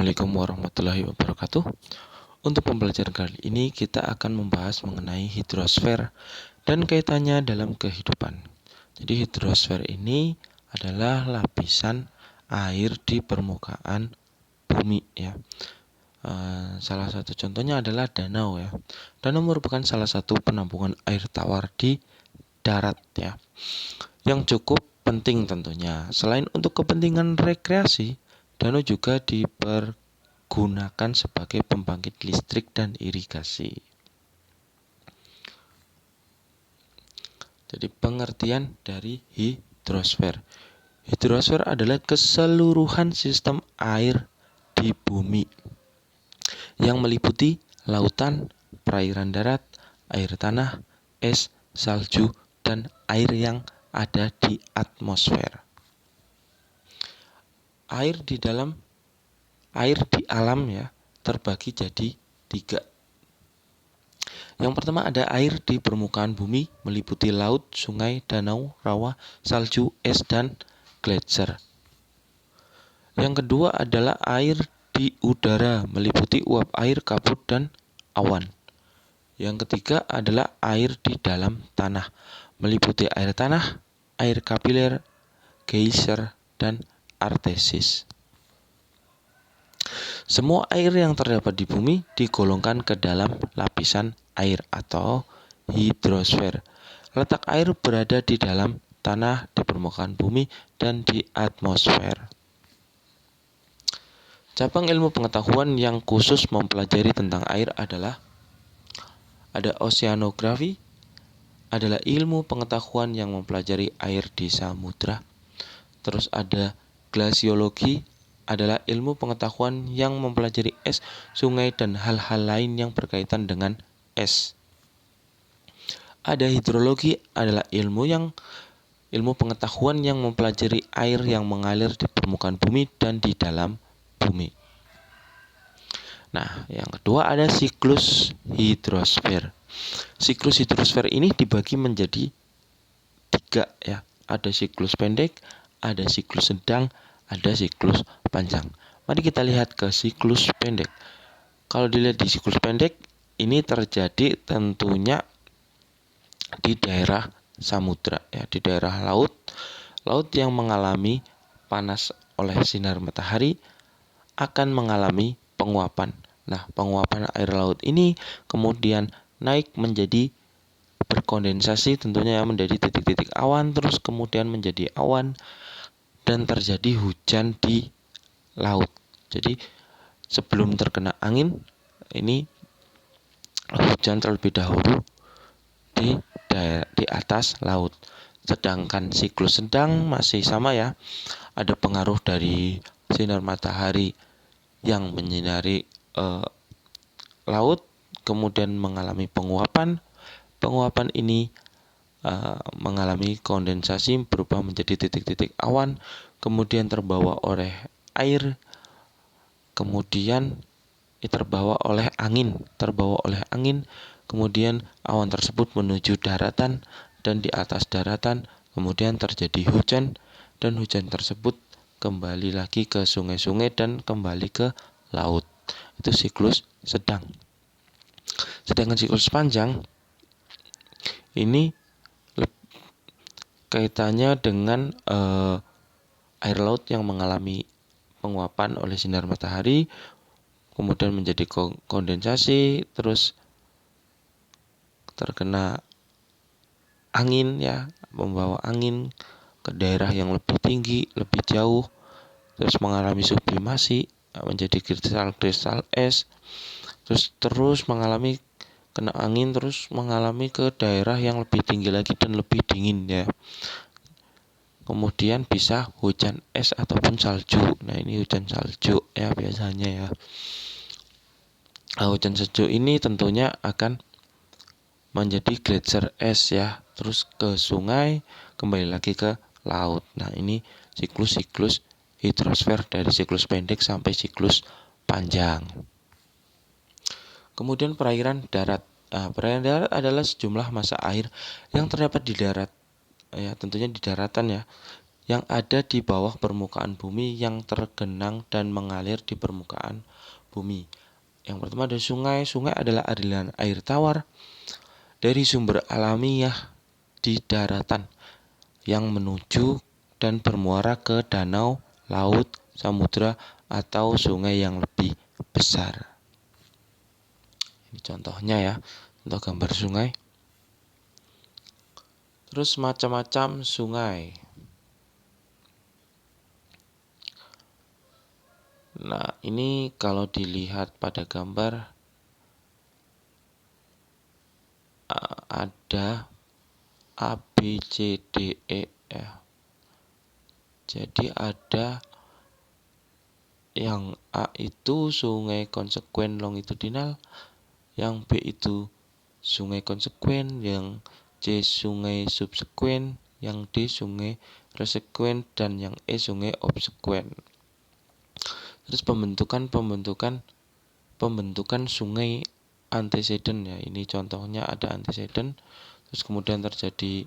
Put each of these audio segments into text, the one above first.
Assalamualaikum warahmatullahi wabarakatuh. Untuk pembelajaran kali ini kita akan membahas mengenai hidrosfer dan kaitannya dalam kehidupan. Jadi hidrosfer ini adalah lapisan air di permukaan bumi ya. Salah satu contohnya adalah danau ya. Danau merupakan salah satu penampungan air tawar di darat ya, yang cukup penting tentunya. Selain untuk kepentingan rekreasi, danau juga dipergunakan sebagai pembangkit listrik dan irigasi. Jadi pengertian dari hidrosfer. Hidrosfer adalah keseluruhan sistem air di bumi yang meliputi lautan, perairan darat, air tanah, es, salju, dan air yang ada di atmosfer. Air di alam ya terbagi jadi 3. Yang pertama ada air di permukaan bumi meliputi laut, sungai, danau, rawa, salju, es, dan gletser. Yang kedua adalah air di udara meliputi uap air, kabut, dan awan. Yang ketiga adalah air di dalam tanah meliputi air tanah, air kapiler, geyser, dan artesis. Semua air yang terdapat di bumi digolongkan ke dalam lapisan air atau hidrosfer. Letak air berada di dalam tanah, di permukaan bumi, dan di atmosfer. Cabang ilmu pengetahuan yang khusus mempelajari tentang air adalah ada oceanografi, adalah ilmu pengetahuan yang mempelajari air di samudra. Terus ada glasiologi, adalah ilmu pengetahuan yang mempelajari es, sungai, dan hal-hal lain yang berkaitan dengan es. Ada hidrologi, adalah ilmu pengetahuan yang mempelajari air yang mengalir di permukaan bumi dan di dalam bumi. Nah, yang kedua ada siklus hidrosfer. Siklus hidrosfer ini dibagi menjadi 3 ya. Ada siklus pendek, ada siklus sedang, ada siklus panjang. Mari kita lihat ke siklus pendek. Kalau dilihat di siklus pendek, ini terjadi tentunya di daerah samudra ya, di daerah laut yang mengalami panas oleh sinar matahari akan mengalami penguapan. Nah, penguapan air laut ini kemudian naik menjadi berkondensasi tentunya ya, menjadi titik-titik awan, terus kemudian menjadi awan dan terjadi hujan di laut. Jadi sebelum terkena angin ini hujan terlebih dahulu di atas laut. Sedangkan siklus sedang masih sama ya. Ada pengaruh dari sinar matahari yang menyinari laut, kemudian mengalami penguapan. Penguapan ini mengalami kondensasi berubah menjadi titik-titik awan, kemudian terbawa oleh air, kemudian terbawa oleh angin, kemudian awan tersebut menuju daratan, dan di atas daratan kemudian terjadi hujan, dan hujan tersebut kembali lagi ke sungai-sungai dan kembali ke laut. Itu siklus sedang. Sedangkan siklus panjang ini kaitannya dengan air laut yang mengalami penguapan oleh sinar matahari, kemudian menjadi kondensasi, terus terkena angin ya, membawa angin ke daerah yang lebih tinggi, lebih jauh, terus mengalami sublimasi, menjadi kristal-kristal es, terus mengalami kena angin, terus mengalami ke daerah yang lebih tinggi lagi dan lebih dingin ya. Kemudian bisa hujan es ataupun salju. Nah, ini hujan salju ya biasanya ya. Nah, hujan salju ini tentunya akan menjadi gletser es ya, terus ke sungai, kembali lagi ke laut. Nah, ini siklus-siklus hidrosfer dari siklus pendek sampai siklus panjang. Kemudian perairan darat. Perairan darat adalah sejumlah massa air yang terdapat di darat ya, tentunya di daratan ya, yang ada di bawah permukaan bumi yang tergenang dan mengalir di permukaan bumi. Yang pertama ada sungai. Sungai adalah aliran air tawar dari sumber alamiah di daratan yang menuju dan bermuara ke danau, laut, samudra, atau sungai yang lebih besar. Ini contohnya ya, untuk gambar sungai. Terus macam-macam sungai. Nah, ini kalau dilihat pada gambar ada A, B, C, D, E ya. Jadi ada yang A itu sungai konsekuen longitudinal, yang B itu sungai konsekuen, yang C sungai subsekuen, yang D sungai resekuen, dan yang E sungai obsekuen. Terus pembentukan sungai antecedent ya. Ini contohnya ada antecedent. Terus kemudian terjadi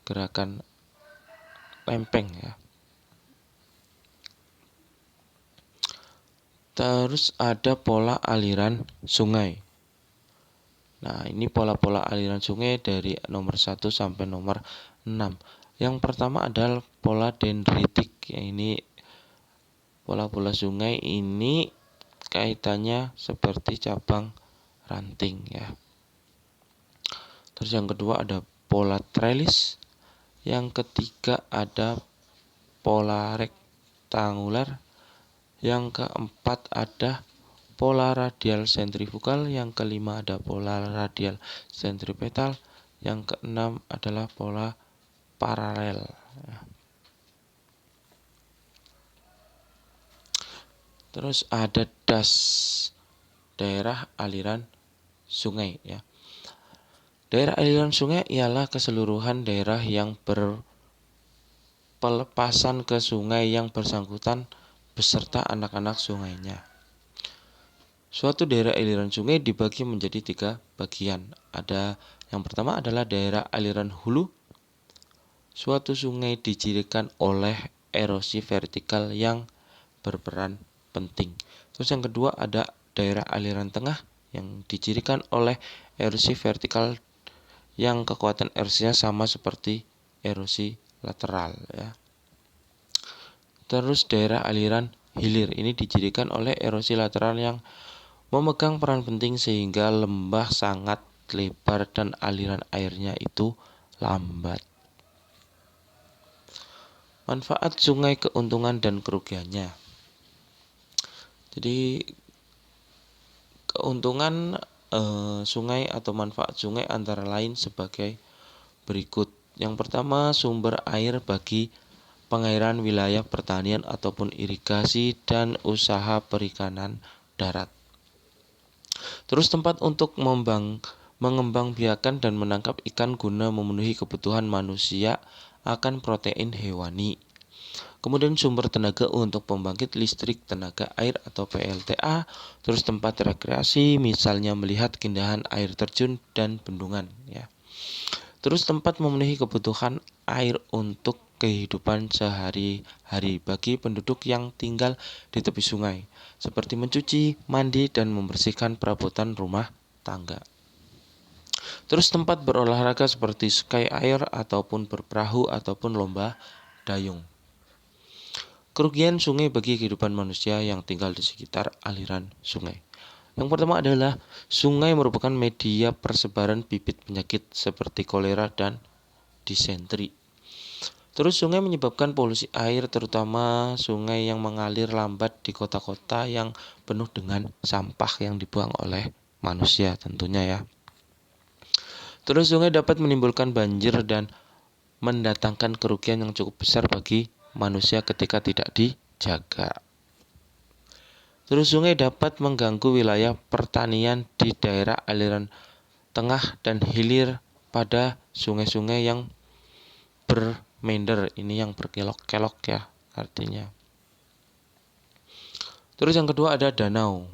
gerakan lempeng ya. Terus ada pola aliran sungai. Nah, ini pola-pola aliran sungai dari nomor 1 sampai nomor 6. Yang pertama adalah pola dendritik. Ya, ini pola-pola sungai ini kaitannya seperti cabang ranting ya. Terus yang kedua ada pola trellis. Yang ketiga ada pola rektangular. Yang keempat ada pola radial sentrifugal, yang kelima ada pola radial sentripetal, yang keenam adalah pola paralel. Terus ada DAS, daerah aliran sungai ya. Daerah aliran sungai ialah keseluruhan daerah yang berpelepasan ke sungai yang bersangkutan beserta anak-anak sungainya. Suatu daerah aliran sungai dibagi menjadi 3 bagian. Ada yang pertama adalah daerah aliran hulu. Suatu sungai dicirikan oleh erosi vertikal yang berperan penting. Terus yang kedua ada daerah aliran tengah yang dicirikan oleh erosi vertikal yang kekuatan erosinya sama seperti erosi lateral ya. Terus daerah aliran hilir ini dicirikan oleh erosi lateral yang memegang peran penting sehingga lembah sangat lebar dan aliran airnya itu lambat. Manfaat sungai, keuntungan dan kerugiannya. Jadi keuntungan sungai atau manfaat sungai antara lain sebagai berikut. Yang pertama, sumber air bagi pengairan wilayah pertanian ataupun irigasi dan usaha perikanan darat. Terus tempat untuk mengembangbiakan dan menangkap ikan guna memenuhi kebutuhan manusia akan protein hewani. Kemudian sumber tenaga untuk pembangkit listrik tenaga air atau PLTA. Terus tempat rekreasi, misalnya melihat keindahan air terjun dan bendungan ya. Terus tempat memenuhi kebutuhan air untuk kehidupan sehari-hari bagi penduduk yang tinggal di tepi sungai, seperti mencuci, mandi, dan membersihkan perabotan rumah tangga. Terus tempat berolahraga seperti ski air ataupun berperahu ataupun lomba dayung. Kerugian sungai bagi kehidupan manusia yang tinggal di sekitar aliran sungai. Yang pertama adalah sungai merupakan media persebaran bibit penyakit seperti kolera dan disentri. Terus sungai menyebabkan polusi air, terutama sungai yang mengalir lambat di kota-kota yang penuh dengan sampah yang dibuang oleh manusia tentunya ya. Terus sungai dapat menimbulkan banjir dan mendatangkan kerugian yang cukup besar bagi manusia ketika tidak dijaga. Terus sungai dapat mengganggu wilayah pertanian di daerah aliran tengah dan hilir pada sungai-sungai yang bermeander, ini yang berkelok-kelok ya artinya. Terus yang kedua ada danau.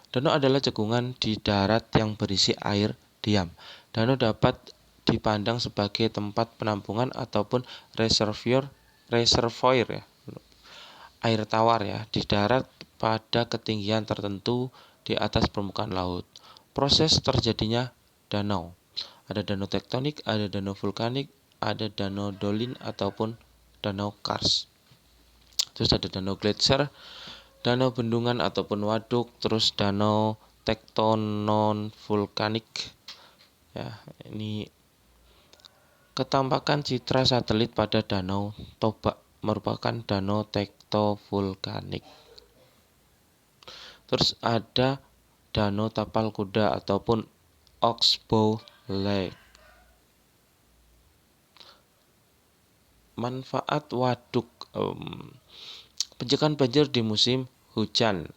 Danau adalah cekungan di darat yang berisi air diam. Danau dapat dipandang sebagai tempat penampungan ataupun reservoir ya, air tawar ya, di darat pada ketinggian tertentu di atas permukaan laut. Proses terjadinya danau. Ada danau tektonik, ada danau vulkanik, ada danau dolin ataupun danau kars. Terus ada danau gletser, danau bendungan ataupun waduk, terus danau tektonon vulkanik. Ya, ini ketampakan citra satelit pada danau Toba merupakan danau tektovulkanik. Terus ada danau tapal kuda ataupun Oxbow Lake. Manfaat waduk, pencegahan banjir di musim hujan,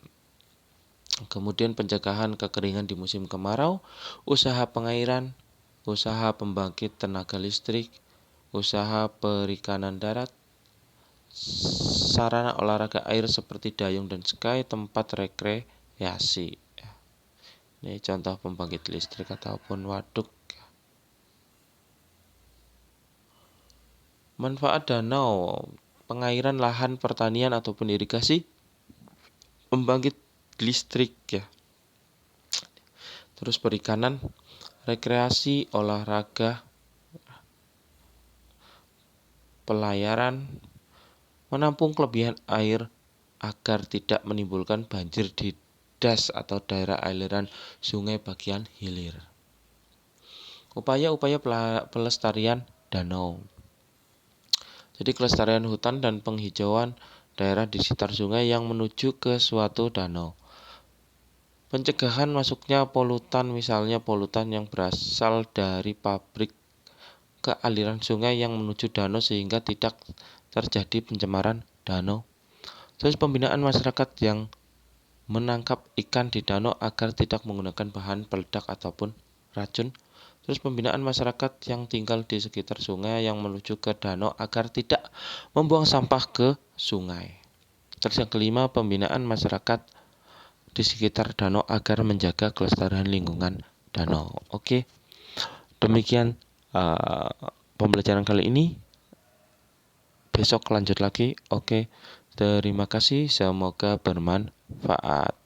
kemudian pencegahan kekeringan di musim kemarau, usaha pengairan, usaha pembangkit tenaga listrik, usaha perikanan darat, sarana olahraga air seperti dayung dan sky, tempat rekreasi. Ini contoh pembangkit listrik ataupun waduk. Manfaat danau, pengairan lahan pertanian ataupun irigasi, pembangkit listrik ya. Terus perikanan, rekreasi, olahraga, pelayaran, menampung kelebihan air agar tidak menimbulkan banjir di das atau daerah aliran sungai bagian hilir. Upaya-upaya pelestarian danau. Jadi kelestarian hutan dan penghijauan daerah di sekitar sungai yang menuju ke suatu danau. Pencegahan masuknya polutan, misalnya polutan yang berasal dari pabrik ke aliran sungai yang menuju danau sehingga tidak terjadi pencemaran danau. Terus pembinaan masyarakat yang menangkap ikan di danau agar tidak menggunakan bahan peledak ataupun racun. Terus pembinaan masyarakat yang tinggal di sekitar sungai yang menuju ke danau agar tidak membuang sampah ke sungai. Terus yang kelima, pembinaan masyarakat di sekitar danau agar menjaga kelestarian lingkungan danau. Oke, demikian pembelajaran kali ini. Besok lanjut lagi. Oke, terima kasih. Semoga bermanfaat.